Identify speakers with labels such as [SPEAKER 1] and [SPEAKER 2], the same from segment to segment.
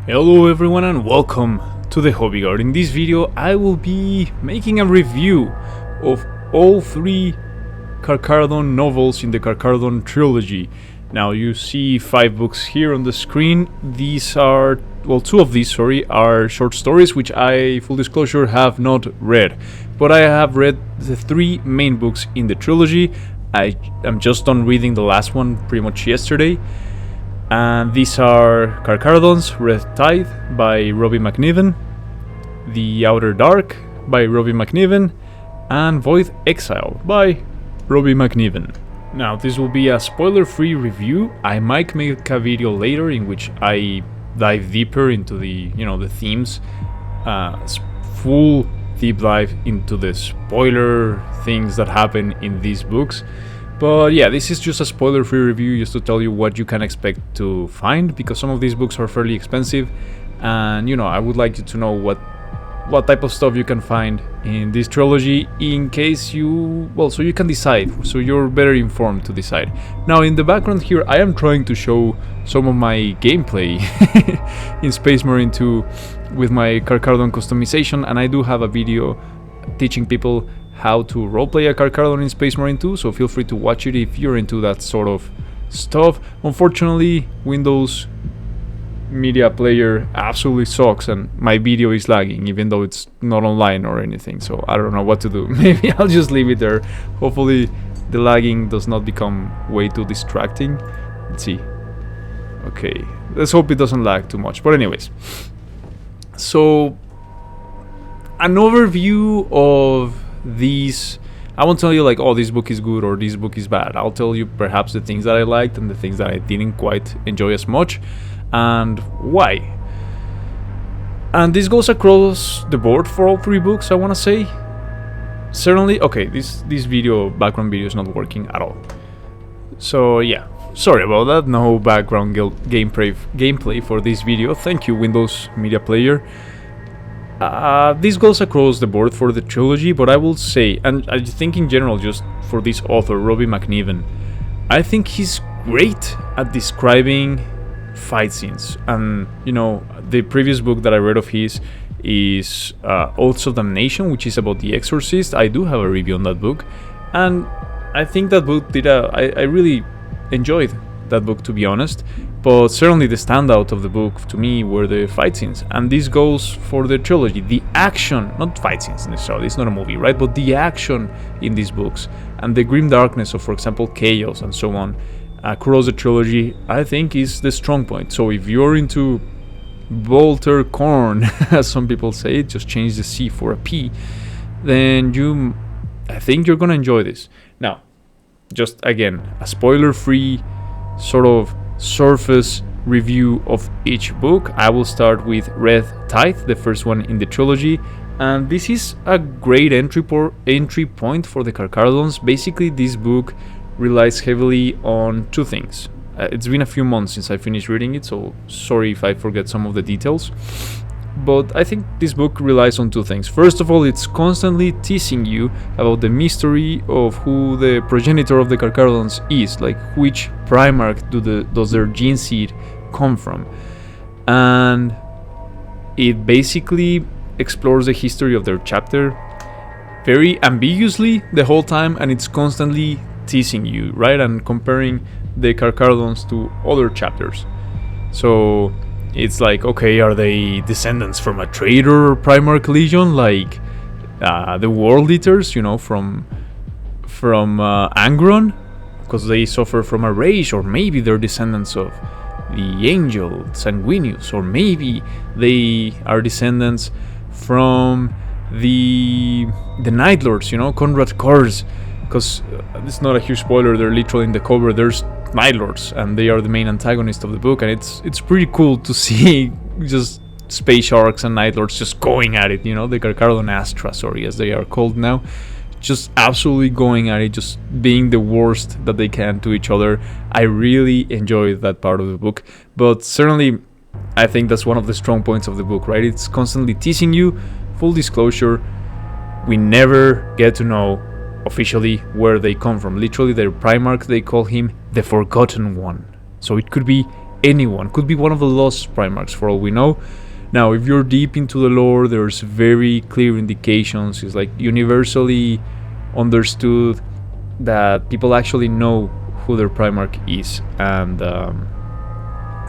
[SPEAKER 1] Hello everyone and welcome to the Hobby Guard. In this video I will be making a review of all three Carcharodon novels in the Carcharodon Trilogy. Now you see 5 books here on the screen. These are, well, 2 of these, are short stories which I, full disclosure, have not read. But I have read the 3 main books in the trilogy. I am just done reading the last one pretty much yesterday. And these are Carcharodons, Red Tide by Robbie MacNiven, The Outer Dark by Robbie MacNiven, and Void Exile by Robbie MacNiven. Now this will be a spoiler-free review. I might make a video later in which I dive deeper into the themes, full deep dive into the spoiler things that happen in these books. But yeah, this is just a spoiler-free review just to tell you what you can expect to find, because some of these books are fairly expensive, and I would like you to know what type of stuff you can find in this trilogy, in case so you can decide, so you're better informed to decide. Now in the background here I am trying to show some of my gameplay in Space Marine 2 with my Carcharodon customization, and I do have a video teaching people how to roleplay a Carcharodon in Space Marine 2, so feel free to watch it if you're into that sort of stuff. Unfortunately, Windows Media Player absolutely sucks and my video is lagging even though it's not online or anything, so I don't know what to do. Maybe I'll just leave it there. Hopefully the lagging does not become way too distracting. Let's see. Okay, let's hope it doesn't lag too much. But anyways, so an overview of these. I won't tell you like, oh, this book is good or this book is bad. I'll tell you perhaps the things that I liked and the things that I didn't quite enjoy as much, and why. And this goes across the board for all 3 books, I want to say. Certainly, okay, this background video is not working at all. So yeah, sorry about that. No background gameplay for this video. Thank you, Windows Media Player. This goes across the board for the trilogy, but I will say, and I think in general, just for this author, Robbie MacNiven, I think he's great at describing fight scenes. And the previous book that I read of his is Oaths of Damnation, which is about the Exorcist. I do have a review on that book, and I think that book I really enjoyed that book, to be honest. But certainly the standout of the book to me were the fight scenes, and this goes for the trilogy. The action, not fight scenes necessarily, it's not a movie, right? But the action in these books and the grim darkness of, for example, chaos and so on across the trilogy, I think is the strong point. So if you're into Bolter corn, as some people say, just change the C for a P, then I think you're gonna enjoy this. Now, just again, a spoiler-free sort of surface review of each book. I will start with Red Tide, the first one in the trilogy, and this is a great entry point for the Carcharodons. Basically, this book relies heavily on 2 things. It's been a few months since I finished reading it, so sorry if I forget some of the details. But I think this book relies on 2 things. First of all, it's constantly teasing you about the mystery of who the progenitor of the Carcharodons is, like which Primarch does their gene seed come from. And it basically explores the history of their chapter very ambiguously the whole time, and it's constantly teasing you, right? And comparing the Carcharodons to other chapters. So it's like, okay, are they descendants from a traitor Primarch Legion, like the World Eaters, from Angron, because they suffer from a rage, or maybe they're descendants of the Angel Sanguinius, or maybe they are descendants from the Night Lords, Conrad Kors, because it's not a huge spoiler, they're literally in the cover, there's Night Lords, and they are the main antagonist of the book, and it's pretty cool to see just space sharks and Night Lords just going at it, the Carcharodon Astra, as they are called now, just absolutely going at it, just being the worst that they can to each other. I really enjoyed that part of the book, but certainly I think that's one of the strong points of the book, right? It's constantly teasing you. Full disclosure, we never get to know officially where they come from. Literally, their Primarch, they call him the Forgotten One. So it could be anyone. Could be one of the lost Primarchs for all we know. Now, if you're deep into the lore, there's very clear indications. It's like universally understood that people actually know who their Primarch is, and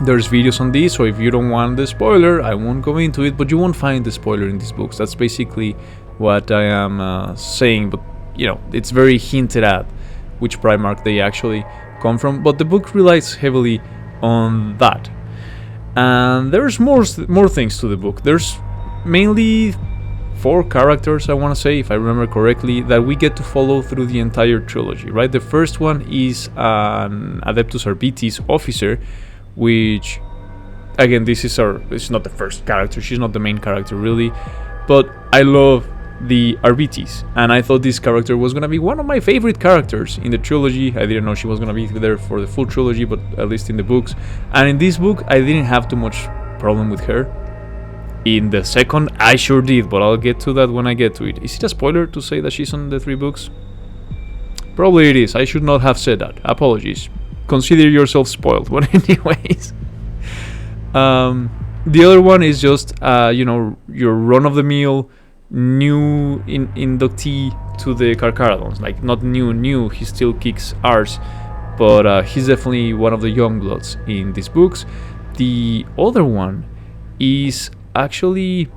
[SPEAKER 1] there's videos on this, so if you don't want the spoiler, I won't go into it, but you won't find the spoiler in these books. That's basically what I am saying, but you know, it's very hinted at which Primarch they actually come from, but the book relies heavily on that. And there's more things to the book. There's mainly 4 characters, I want to say, if I remember correctly, that we get to follow through the entire trilogy, right? The first one is an Adeptus Arbitis officer, which, again, it's not the first character, she's not the main character really, but I love the Arbitis, and I thought this character was gonna be one of my favorite characters in the trilogy. I didn't know she was gonna be there for the full trilogy, but at least in the books. And in this book, I didn't have too much problem with her. In the second, I sure did, but I'll get to that when I get to it. Is it a spoiler to say that she's on the 3 books? Probably it is. I should not have said that. Apologies. Consider yourself spoiled. But anyways, the other one is just your run-of-the-mill new inductee to the Carcharodons. Like, not new, he still kicks arse, but he's definitely one of the young bloods in these books. The other one is actually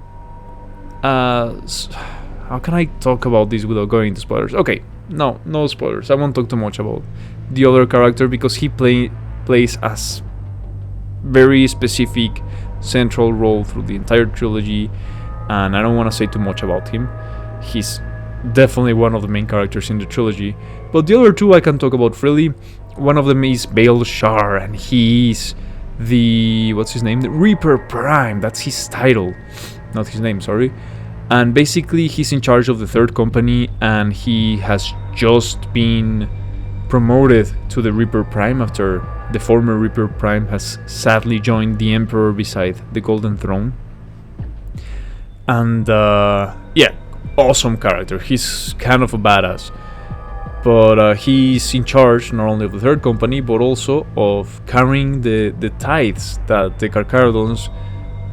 [SPEAKER 1] how can I talk about this without going into spoilers? Okay, no spoilers. I won't talk too much about the other character because he plays a very specific central role through the entire trilogy, and I don't want to say too much about him. He's definitely one of the main characters in the trilogy, but the other 2 I can talk about freely. One of them is Baal Shar, and he's the Reaper Prime. That's his title, not his name, sorry. And basically he's in charge of the 3rd company, and he has just been promoted to the Reaper Prime after the former Reaper Prime has sadly joined the Emperor beside the Golden Throne. And yeah, awesome character. He's kind of a badass, but he's in charge not only of the 3rd company, but also of carrying the tithes that the Carcharodons,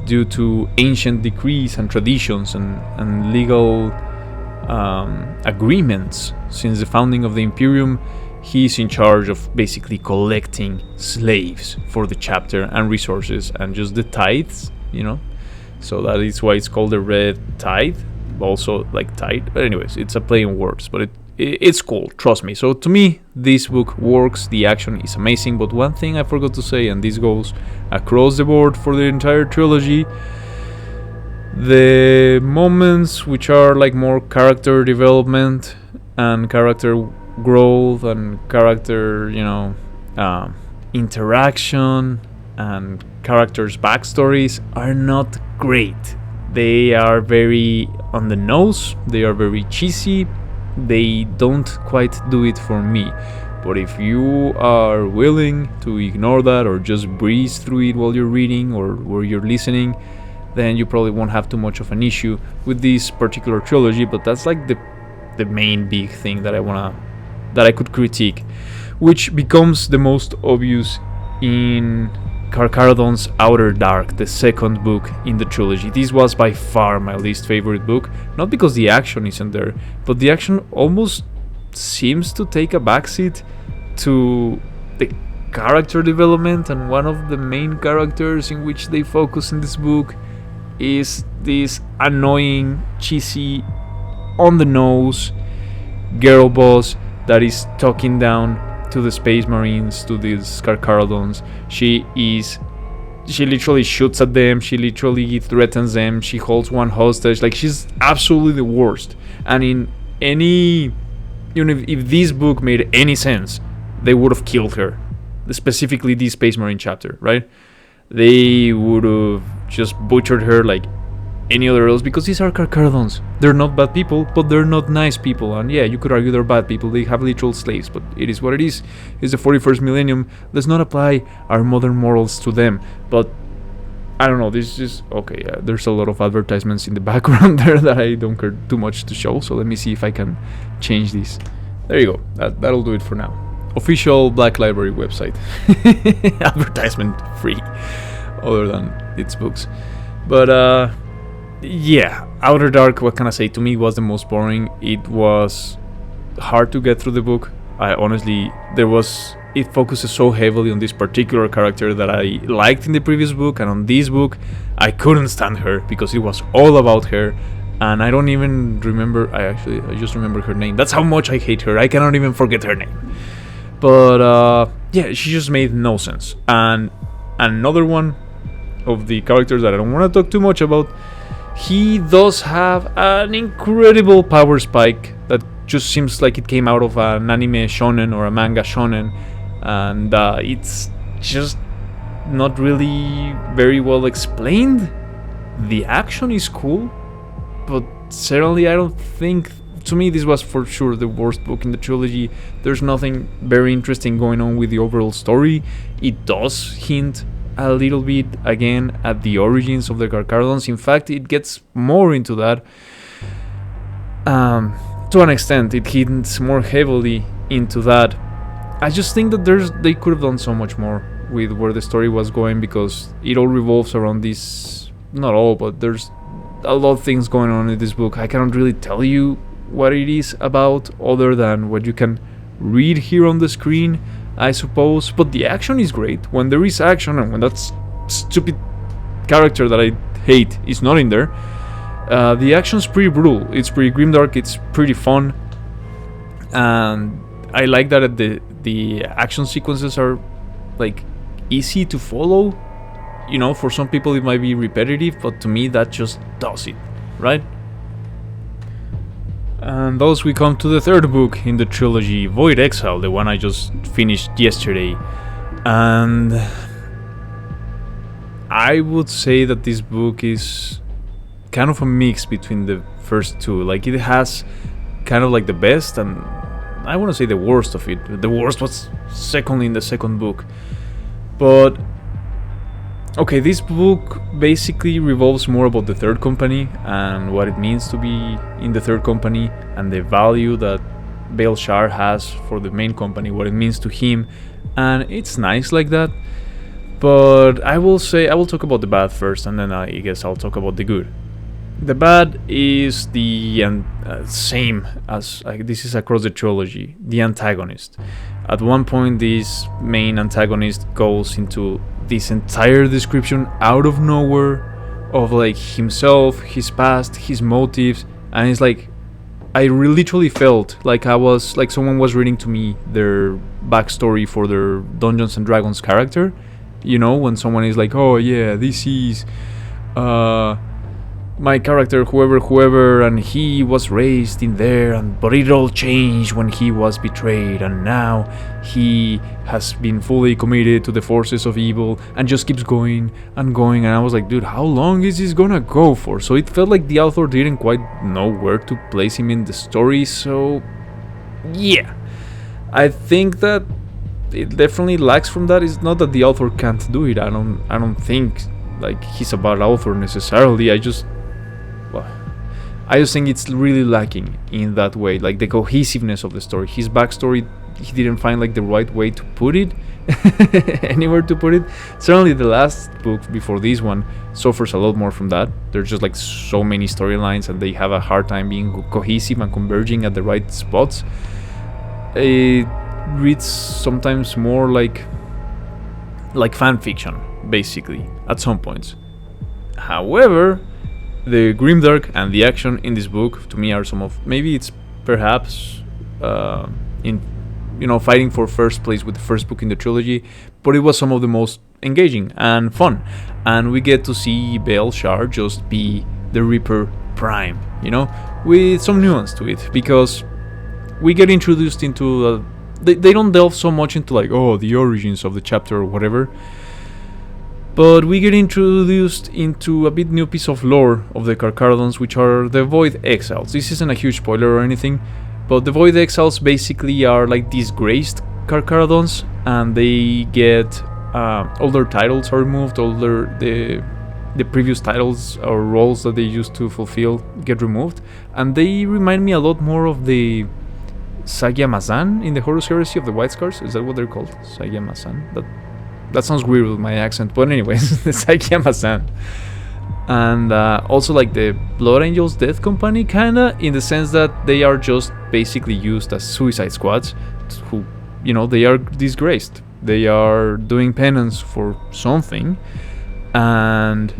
[SPEAKER 1] due to ancient decrees and traditions and legal agreements since the founding of the Imperium, he's in charge of basically collecting slaves for the chapter and resources and just the tithes, so that is why it's called the Red Tithe, also like tithe. But anyways, it's a play on words, but it's cool, trust me. So to me, this book works, the action is amazing, but one thing I forgot to say, and this goes across the board for the entire trilogy, the moments which are like more character development and character growth and character, interaction and characters' backstories are not great. They are very on the nose, they are very cheesy, they don't quite do it for me. But if you are willing to ignore that or just breeze through it while you're reading or while you're listening, then you probably won't have too much of an issue with this particular trilogy. But that's like the main big thing that I could critique, which becomes the most obvious in Carcharodons Outer Dark, the 2nd book in the trilogy. This was by far my least favorite book, not because the action isn't there, but the action almost seems to take a backseat to the character development, and one of the main characters in which they focus in this book is this annoying, cheesy, on the nose girl boss that is talking down to the Space Marines, to these Carcharodons. She literally shoots at them, she literally threatens them, she holds one hostage. Like, she's absolutely the worst. And in any, if this book made any sense, they would have killed her, specifically this Space Marine chapter, right? They would have just butchered her like any other else, because these are Carcharodons. They're not bad people, but they're not nice people. And yeah, you could argue they're bad people, they have literal slaves, but it is what it is. It's the 41st millennium, let's not apply our modern morals to them. But I don't know, this is okay. There's a lot of advertisements in the background there that I don't care too much to show, so let me see if I can change this. There you go, that'll do it for now. official Black Library website. Advertisement free, other than its books. But yeah, Outer Dark, what can I say? To me, was the most boring. It was hard to get through the book. I honestly, it focuses so heavily on this particular character that I liked in the previous book, and on this book, I couldn't stand her because it was all about her. And I don't even remember. I just remember her name. That's how much I hate her. I cannot even forget her name. But yeah, she just made no sense. And another one of the characters that I don't want to talk too much about, he does have an incredible power spike that just seems like it came out of an anime shonen or a manga shonen, and it's just not really very well explained. The action is cool, but certainly I don't think, to me, this was for sure the worst book in the trilogy. There's nothing very interesting going on with the overall story. It does hint a little bit again at the origins of the Carcharodons. In fact, it gets more into that. To an extent, it hints more heavily into that. I just think that they could have done so much more with where the story was going, because it all revolves around this. Not all, but there's a lot of things going on in this book. I cannot really tell you what it is about, other than what you can read here on the screen, I suppose. But the action is great. When there is action, and when that stupid character that I hate is not in there, the action's pretty brutal. It's pretty grimdark. It's pretty fun, and I like that the action sequences are like easy to follow. You know, for some people it might be repetitive, but to me that just does it, right? And thus we come to the third book in the trilogy, Void Exile, the one I just finished yesterday. And I would say that this book is kind of a mix between the first two. Like, it has kind of like the best and I want to say the worst of it. The worst was secondly in the second book. But okay, this book basically revolves more about the third company and what it means to be in the third company, and the value that Bale Shar has for the main company, what it means to him, and it's nice like that. But I will talk about the bad first, and then I guess I'll talk about the good. The bad is the same as this is across the trilogy, the antagonist. At one point, this main antagonist goes into this entire description out of nowhere of like himself, his past, his motives, and it's like I literally felt like I was like someone was reading to me their backstory for their Dungeons and Dragons character. You know, when someone is like, oh yeah, this is my character, whoever, and he was raised in there, but it all changed when he was betrayed, and now he has been fully committed to the forces of evil, and just keeps going and going. And I was like, dude, how long is this gonna go for? So it felt like the author didn't quite know where to place him in the story. So yeah, I think that it definitely lacks from that. It's not that the author can't do it. I don't think like he's a bad author necessarily. I just think it's really lacking in that way, like the cohesiveness of the story. His backstory, he didn't find like the right way to put it, anywhere to put it. Certainly the last book before this one suffers a lot more from that. There's just like so many storylines and they have a hard time being cohesive and converging at the right spots. It reads sometimes more like fan fiction, basically, at some points. However, the grimdark and the action in this book, to me, are some of, maybe it's perhaps in, you know, fighting for first place with the first book in the trilogy, but it was some of the most engaging and fun. And we get to see Bale Shar just be the Reaper Prime, you know, with some nuance to it, because we get introduced into they don't delve so much into like, oh, the origins of the chapter or whatever. But we get introduced into a bit new piece of lore of the Carcharodons, which are the Void Exiles. This isn't a huge spoiler or anything, but the Void Exiles basically are like disgraced Carcharodons, and they get all their titles are removed, all the previous titles or roles that they used to fulfill get removed, and they remind me a lot more of the Sagyamazan in the Horus Heresy of the White Scars. Is that what they're called? Sagyamazan. That sounds weird with my accent, but anyways, the Sagyamazan. And also like the Blood Angels Death Company, kinda, in the sense that they are just basically used as suicide squads who, they are disgraced. They are doing penance for something, and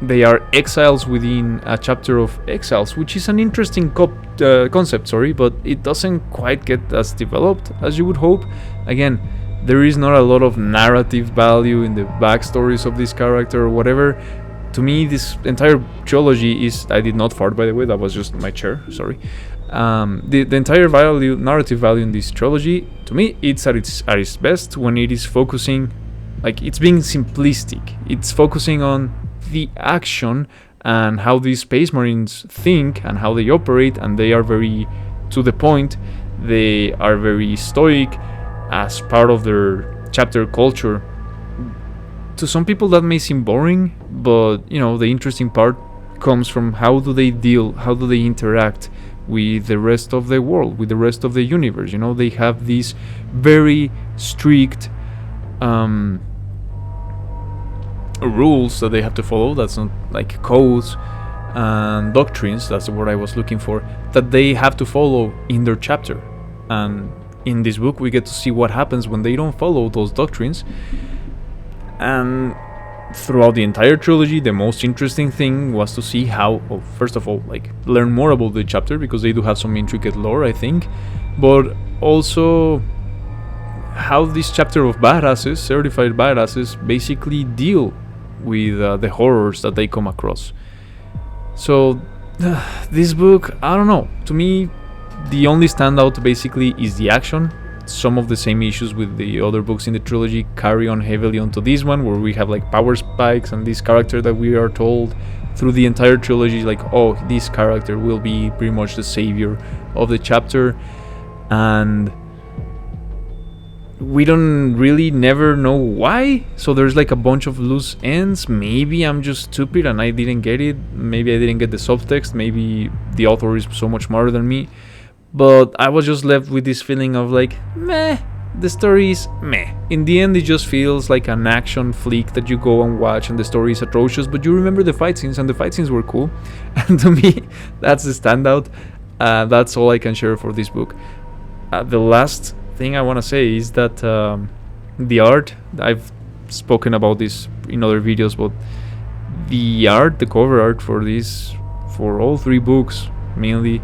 [SPEAKER 1] they are exiles within a chapter of exiles, which is an interesting concept, but it doesn't quite get as developed as you would hope. Again, there is not a lot of narrative value in the backstories of this character or whatever. To me, this entire trilogy is... I did not fart, by the way, that was just my chair, sorry. The entire narrative value in this trilogy, to me, it's at its best when it is focusing... Like, it's being simplistic. It's focusing on the action and how these Space Marines think and how they operate, and they are very to the point. They are very stoic as part of their chapter culture. To some people that may seem boring, but the interesting part comes from how do they interact with the rest of the world, with the rest of the universe. They have these very strict rules that they have to follow. That's not like codes and doctrines, that's the word I was looking for, that they have to follow in their chapter. And in this book we get to see what happens when they don't follow those doctrines. And throughout the entire trilogy, the most interesting thing was to see how, first of all, like, learn more about the chapter, because they do have some intricate lore, I think, but also how this chapter of badasses, certified badasses, basically deal with the horrors that they come across. So this book, I don't know, to me the only standout basically is the action. Some of the same issues with the other books in the trilogy carry on heavily onto this one, where we have like power spikes and this character that we are told through the entire trilogy, like, oh, this character will be pretty much the savior of the chapter, and we don't really never know why. So there's like a bunch of loose ends. Maybe I'm just stupid and I didn't get it. Maybe I didn't get the subtext. Maybe the author is so much smarter than me. But I was just left with this feeling of like, meh, the story is meh. In the end, it just feels like an action flick that you go and watch, and the story is atrocious, but you remember the fight scenes, and the fight scenes were cool. And to me, that's the standout. That's all I can share for this book. The last thing I want to say is that the art, I've spoken about this in other videos, but the art, the cover art for this, for all three books mainly,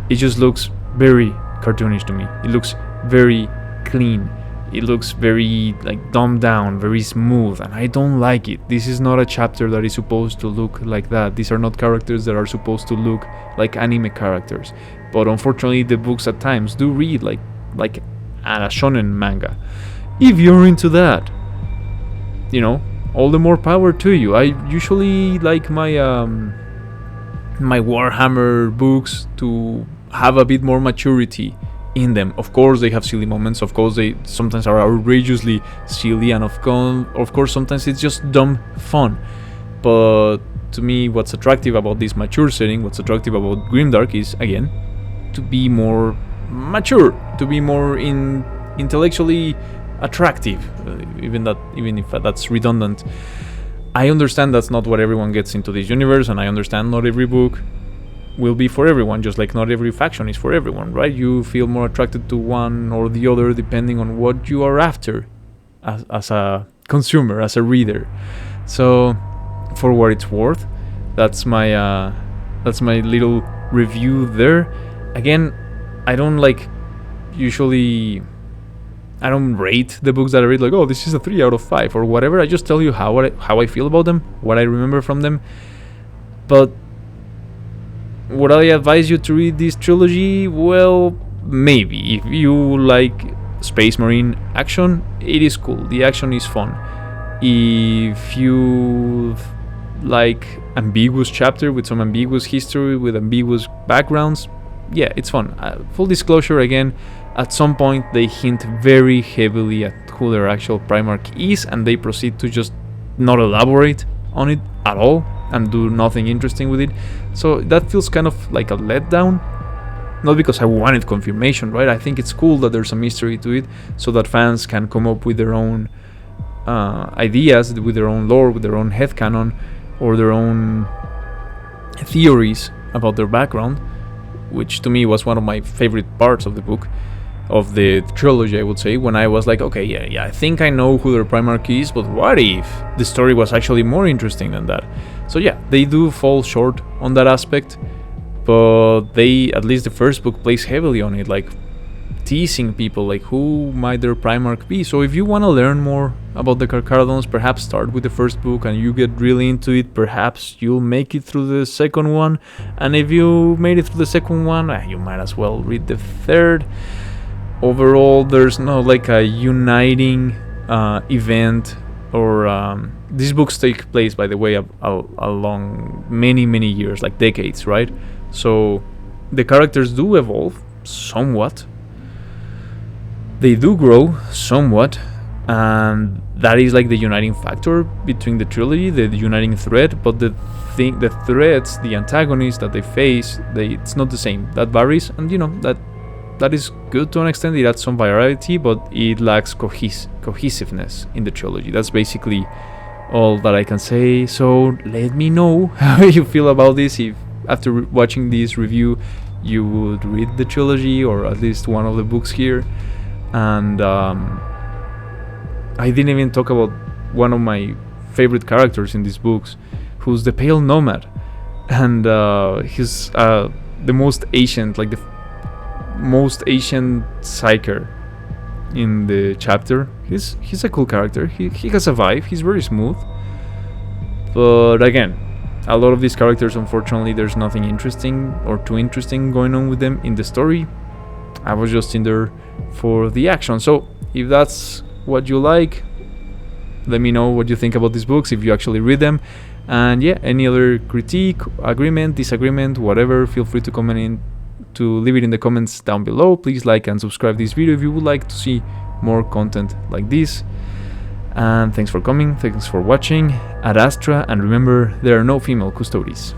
[SPEAKER 1] it just looks very cartoonish to me. It looks very clean. It looks very like dumbed down, very smooth, and I don't like it. This is not a chapter that is supposed to look like that. These are not characters that are supposed to look like anime characters. But unfortunately, the books at times do read like a shonen manga. If you're into that, all the more power to you. I usually like my my Warhammer books to have a bit more maturity in them. Of course they have silly moments, of course they sometimes are outrageously silly, and of course sometimes it's just dumb fun. But to me, what's attractive about this mature setting, what's attractive about Grimdark is, again, to be more mature, to be more intellectually attractive, even if that's redundant. I understand that's not what everyone gets into this universe, and I understand not every book will be for everyone, just like not every faction is for everyone, right? You feel more attracted to one or the other depending on what you are after as a consumer, as a reader. So for what it's worth, that's my little review there. Again, I don't rate the books that I read like, oh, this is a 3 out of 5 or whatever. I just tell you how I feel about them, what I remember from them. But would I advise you to read this trilogy? Well, maybe. If you like Space Marine action, it is cool. The action is fun. If you like ambiguous chapter with some ambiguous history, with ambiguous backgrounds, yeah, it's fun. Full disclosure again, at some point they hint very heavily at who their actual Primarch is, and they proceed to just not elaborate on it at all and do nothing interesting with it. So that feels kind of like a letdown. not because I wanted confirmation, right? I think it's cool that there's a mystery to it, so that fans can come up with their own ideas, with their own lore, with their own headcanon, or their own theories about their background, which to me was one of my favorite parts of the book, of the trilogy, I would say, when I was like, okay, yeah, I think I know who their Primarch is, but what if the story was actually more interesting than that? So yeah, they do fall short on that aspect, but they, at least the first book, plays heavily on it, like teasing people, like who might their Primarch be. So if you want to learn more about the Carcharodons, perhaps start with the first book, and you get really into it, perhaps you'll make it through the second one, and if you made it through the second one, you might as well read the third. Overall, there's no like a uniting event, or these books take place, by the way, along many years, like decades, right? So the characters do evolve somewhat, they do grow somewhat, and that is like the uniting factor between the trilogy, the uniting thread. But the threads, the antagonists that they face, it's not the same. That varies, and that is good to an extent. It adds some variety, but it lacks cohesiveness in the trilogy. That's basically all that I can say. So let me know how you feel about this. If after watching this review you would read the trilogy, or at least one of the books here. And I didn't even talk about one of my favorite characters in these books, who's the Pale Nomad, and he's the most ancient, like the most ancient psyker in the chapter. He's a cool character. He has a vibe. He's very smooth, but again, a lot of these characters, unfortunately, there's nothing interesting or too interesting going on with them in the story. I was just in there for the action. So if that's what you like, let me know what you think about these books, if you actually read them. And yeah, any other critique, agreement, disagreement, whatever, feel free to leave it in the comments down below. Please like and subscribe this video if you would like to see more content like this. And thanks for coming, thanks for watching. Ad Astra, and remember, there are no female custodies.